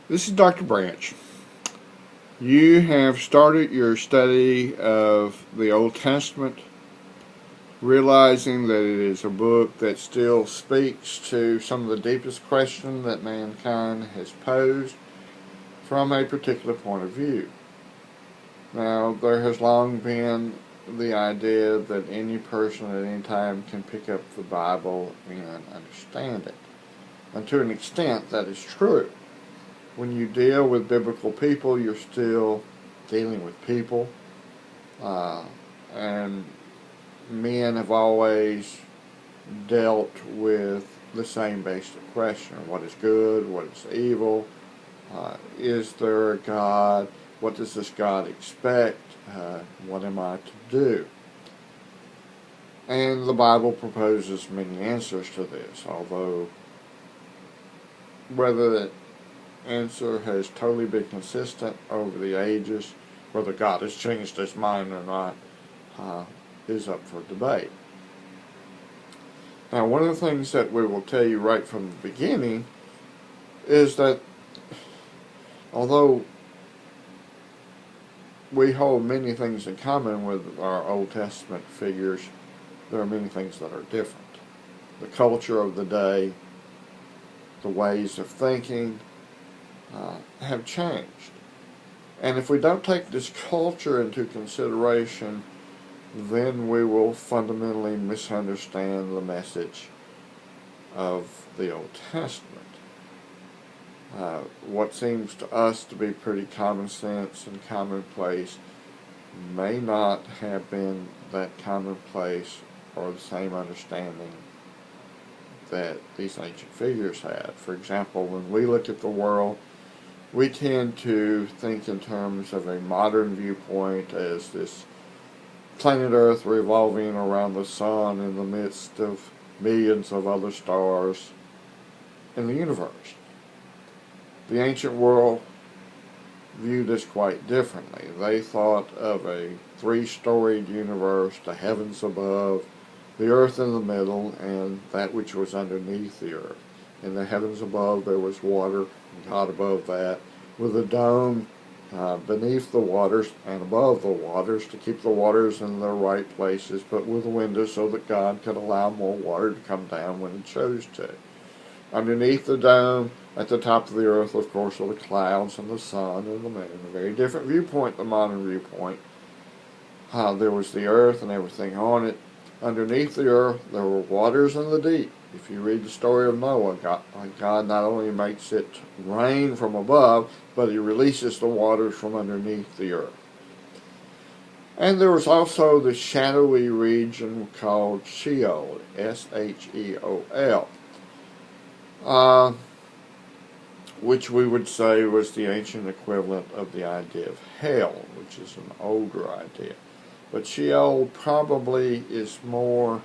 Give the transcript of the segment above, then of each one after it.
This is Dr. Branch. You have started your study of the Old Testament, realizing that it is a book that still speaks to some of the deepest questions that mankind has posed from a particular point of view. Now, there has long been the idea that any person at any time can pick up the Bible and understand it. And to an extent, that is true. When you deal with biblical people, you're still dealing with people. And men have always dealt with the same basic question: what is good? What is evil? Is there a God? What does this God expect? What am I to do? And the Bible proposes many answers to this, although whether that answer has totally been consistent over the ages, whether God has changed his mind or not, is up for debate. Now, one of the things that we will tell you right from the beginning is that although we hold many things in common with our Old Testament figures, there are many things that are different. The culture of the day, the ways of thinking, have changed. And if we don't take this culture into consideration, then we will fundamentally misunderstand the message of the Old Testament. What seems to us to be pretty common sense and commonplace may not have been that commonplace or the same understanding that these ancient figures had. For example, when we look at the world, we tend to think in terms of a modern viewpoint as this planet Earth revolving around the sun in the midst of millions of other stars in the universe. The ancient world viewed this quite differently. They thought of a three-storied universe, the heavens above, the earth in the middle, and that which was underneath the earth. In the heavens above there was water, and God above that, with a dome beneath the waters and above the waters to keep the waters in their right places, but with a window so that God could allow more water to come down when He chose to. Underneath the dome, at the top of the earth, of course, are the clouds and the sun and the moon. A very different viewpoint, the modern viewpoint. There was the earth and everything on it. Underneath the earth, there were waters in the deep. If you read the story of Noah, God not only makes it rain from above, but He releases the waters from underneath the earth. And there was also the shadowy region called Sheol, S-H-E-O-L, which we would say was the ancient equivalent of the idea of hell, which is an older idea. But Sheol probably is more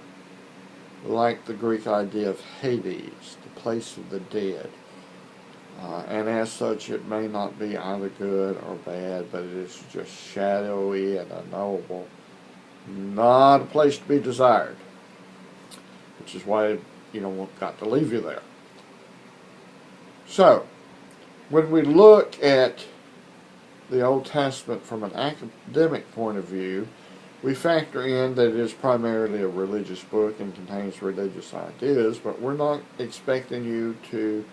like the Greek idea of Hades, the place of the dead. And as such, it may not be either good or bad, but it is just shadowy and unknowable. Not a place to be desired, which is why you don't got to leave you there. So, when we look at the Old Testament from an academic point of view, we factor in that it is primarily a religious book and contains religious ideas, but we're not expecting you to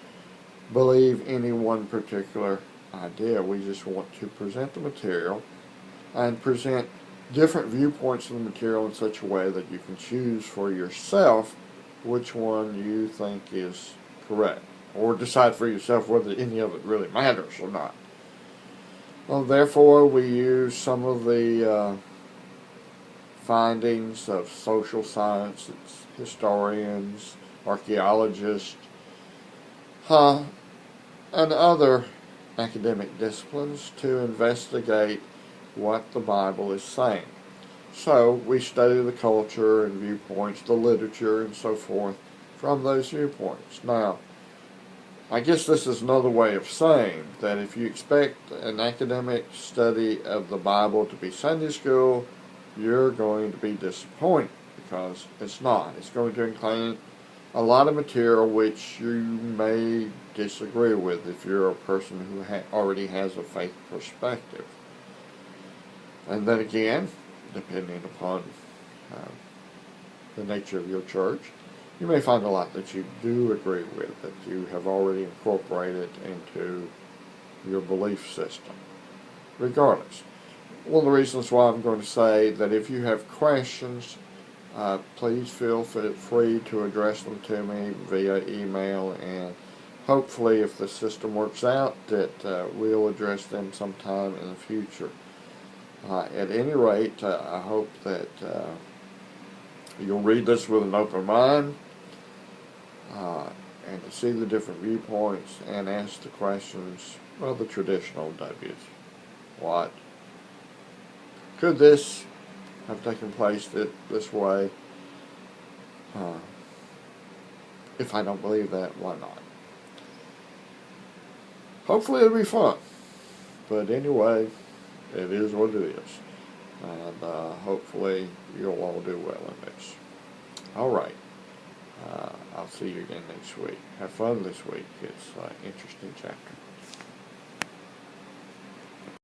believe any one particular idea. We just want to present the material and present different viewpoints of the material in such a way that you can choose for yourself which one you think is correct, or decide for yourself whether any of it really matters or not. Well, therefore, we use some of the findings of social science, historians, archaeologists, and other academic disciplines to investigate what the Bible is saying. So we study the culture and viewpoints, the literature and so forth from those viewpoints. Now, I guess this is another way of saying that if you expect an academic study of the Bible to be Sunday school, you're going to be disappointed, because it's not. It's going to include a lot of material which you may disagree with if you're a person who already has a faith perspective. And then again, depending upon the nature of your church, you may find a lot that you do agree with, that you have already incorporated into your belief system. Regardless, one of the reasons why I'm going to say that if you have questions, please feel free to address them to me via email, and hopefully if the system works out that we'll address them sometime in the future. At any rate, I hope that you'll read this with an open mind, and to see the different viewpoints and ask the questions, well, the traditional W's. What? Could this have taken place this way? If I don't believe that, why not? Hopefully it'll be fun. But anyway, it is what it is. And hopefully you'll all do well in this. All right. I'll see you again next week. Have fun this week. It's an interesting chapter.